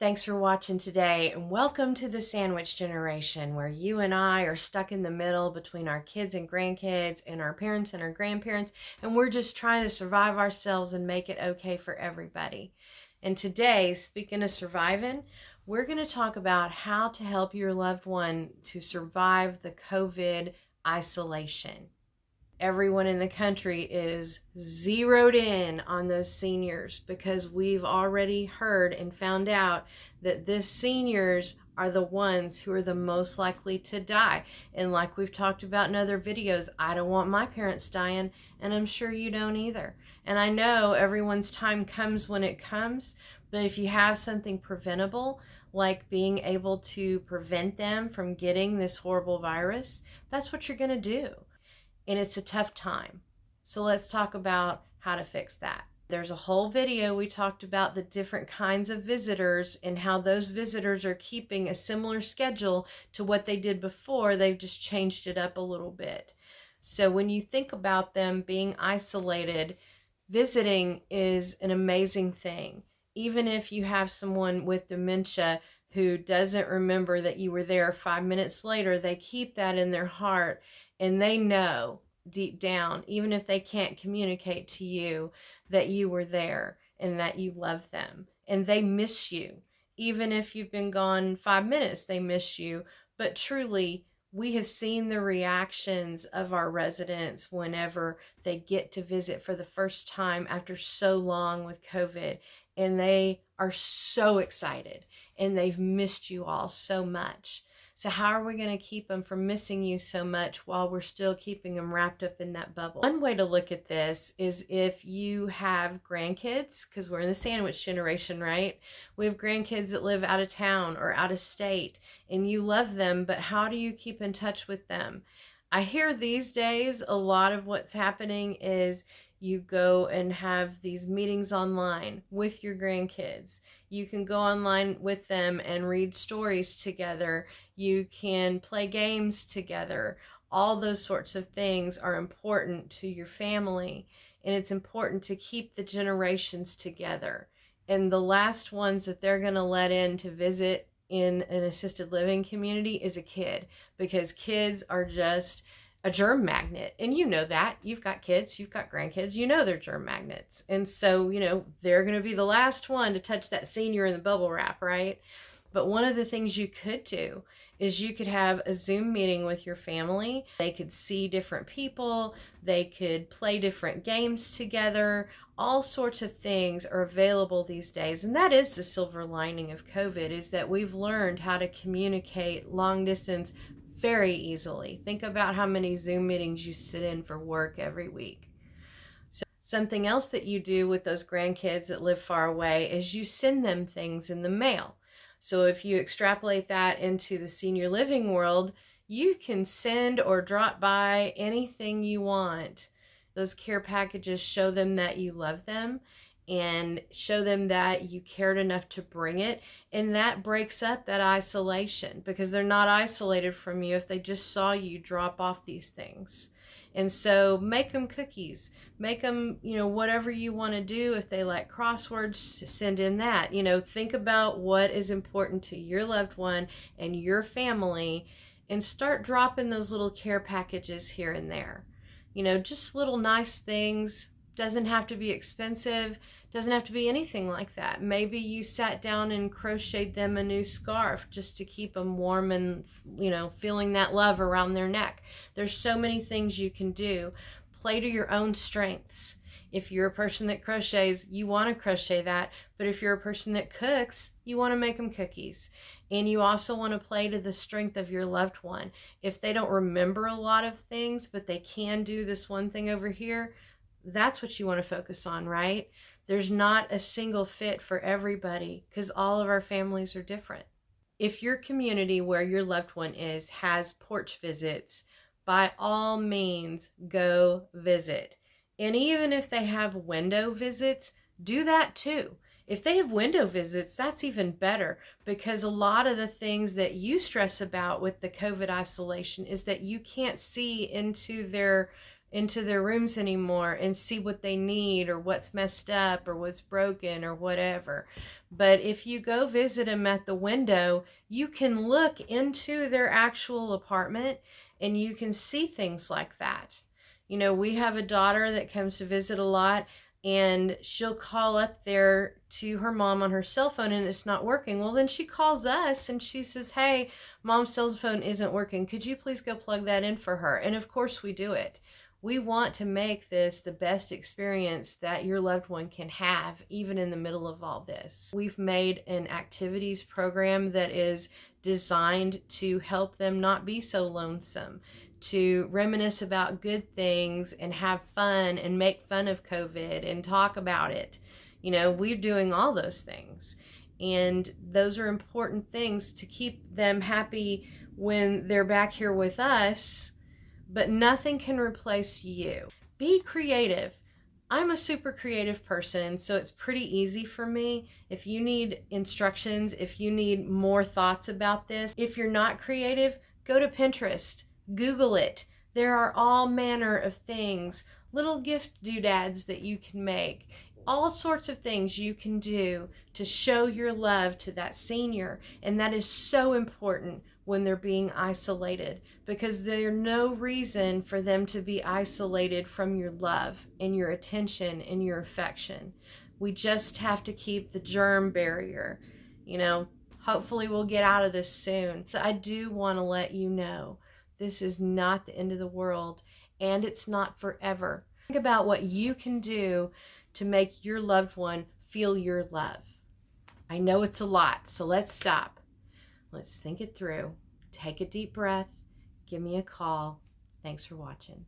Thanks for watching today, and welcome to the sandwich generation, where you and I are stuck in the middle between our kids and grandkids and our parents and our grandparents, and we're just trying to survive ourselves and make it okay for everybody. And today, speaking of surviving, we're going to talk about how to help your loved one to survive the COVID isolation. Everyone in the country is zeroed in on those seniors because we've already heard and found out that these seniors are the ones who are the most likely to die. And like we've talked about in other videos, I don't want my parents dying, and I'm sure you don't either. And I know everyone's time comes when it comes, but if you have something preventable, like being able to prevent them from getting this horrible virus, that's what you're going to do. And it's a tough time. So let's talk about how to fix that. There's a whole video we talked about the different kinds of visitors and how those visitors are keeping a similar schedule to what they did before. They've just changed it up a little bit. So when you think about them being isolated, visiting is an amazing thing. Even if you have someone with dementia who doesn't remember that you were there 5 minutes later, they keep that in their heart, and they know deep down, even if they can't communicate to you, that you were there and that you love them. And they miss you. Even if you've been gone 5 minutes, they miss you. But truly, we have seen the reactions of our residents whenever they get to visit for the first time after so long with COVID. And they are so excited, and they've missed you all so much. So how are we going to keep them from missing you so much while we're still keeping them wrapped up in that bubble? One way to look at this is if you have grandkids, because we're in the sandwich generation, right? We have grandkids that live out of town or out of state, and you love them, but how do you keep in touch with them? I hear these days a lot of what's happening is you go and have these meetings online with your grandkids. You can go online with them and read stories together. You can play games together. All those sorts of things are important to your family, and it's important to keep the generations together. And the last ones that they're going to let in to visit in an assisted living community is a kid, because kids are just a germ magnet. And you know that. You've got kids, you've got grandkids, you know they're germ magnets. And so, they're going to be the last one to touch that senior in the bubble wrap, right? But one of the things you could do is you could have a Zoom meeting with your family. They could see different people. They could play different games together. All sorts of things are available these days. And that is the silver lining of COVID, is that we've learned how to communicate long distance very easily. Think about how many Zoom meetings you sit in for work every week. So something else that you do with those grandkids that live far away is you send them things in the mail. So if you extrapolate that into the senior living world, you can send or drop by anything you want. Those care packages show them that you love them and show them that you cared enough to bring it. And that breaks up that isolation, because they're not isolated from you if they just saw you drop off these things. And so make them cookies, make them, whatever you want to do. If they like crosswords, send in that. Think about what is important to your loved one and your family, and start dropping those little care packages here and there. Just little nice things. Doesn't have to be expensive, doesn't have to be anything like that. Maybe you sat down and crocheted them a new scarf just to keep them warm and, feeling that love around their neck. There's so many things you can do. Play to your own strengths. If you're a person that crochets, you want to crochet that. But if you're a person that cooks, you want to make them cookies. And you also want to play to the strength of your loved one. If they don't remember a lot of things, but they can do this one thing over here, that's what you want to focus on, right? There's not a single fit for everybody, because all of our families are different. If your community where your loved one is has porch visits, by all means, go visit. And even if they have window visits, do that too. If they have window visits, that's even better, because a lot of the things that you stress about with the COVID isolation is that you can't see into their into their rooms anymore and see what they need or what's messed up or what's broken or whatever. But if you go visit them at the window, you can look into their actual apartment and you can see things like that. You know, we have a daughter that comes to visit a lot, and she'll call up there to her mom on her cell phone and it's not working. Well, then she calls us and she says, hey, mom's cell phone isn't working. Could you please go plug that in for her? And of course we do it. We want to make this the best experience that your loved one can have, even in the middle of all this. We've made an activities program that is designed to help them not be so lonesome, to reminisce about good things and have fun and make fun of COVID and talk about it. You know, we're doing all those things. And those are important things to keep them happy when they're back here with us, but nothing can replace you. Be creative. I'm a super creative person, so it's pretty easy for me. If you need instructions, if you need more thoughts about this, if you're not creative, go to Pinterest. Google it. There are all manner of things, little gift doodads that you can make, all sorts of things you can do to show your love to that senior. And that is so important when they're being isolated, because there's no reason for them to be isolated from your love and your attention and your affection. We just have to keep the germ barrier. You know, hopefully we'll get out of this soon. I do want to let you know this is not the end of the world, and it's not forever. Think about what you can do to make your loved one feel your love. I know it's a lot, so let's stop. Let's think it through. Take a deep breath. Give me a call. Thanks for watching.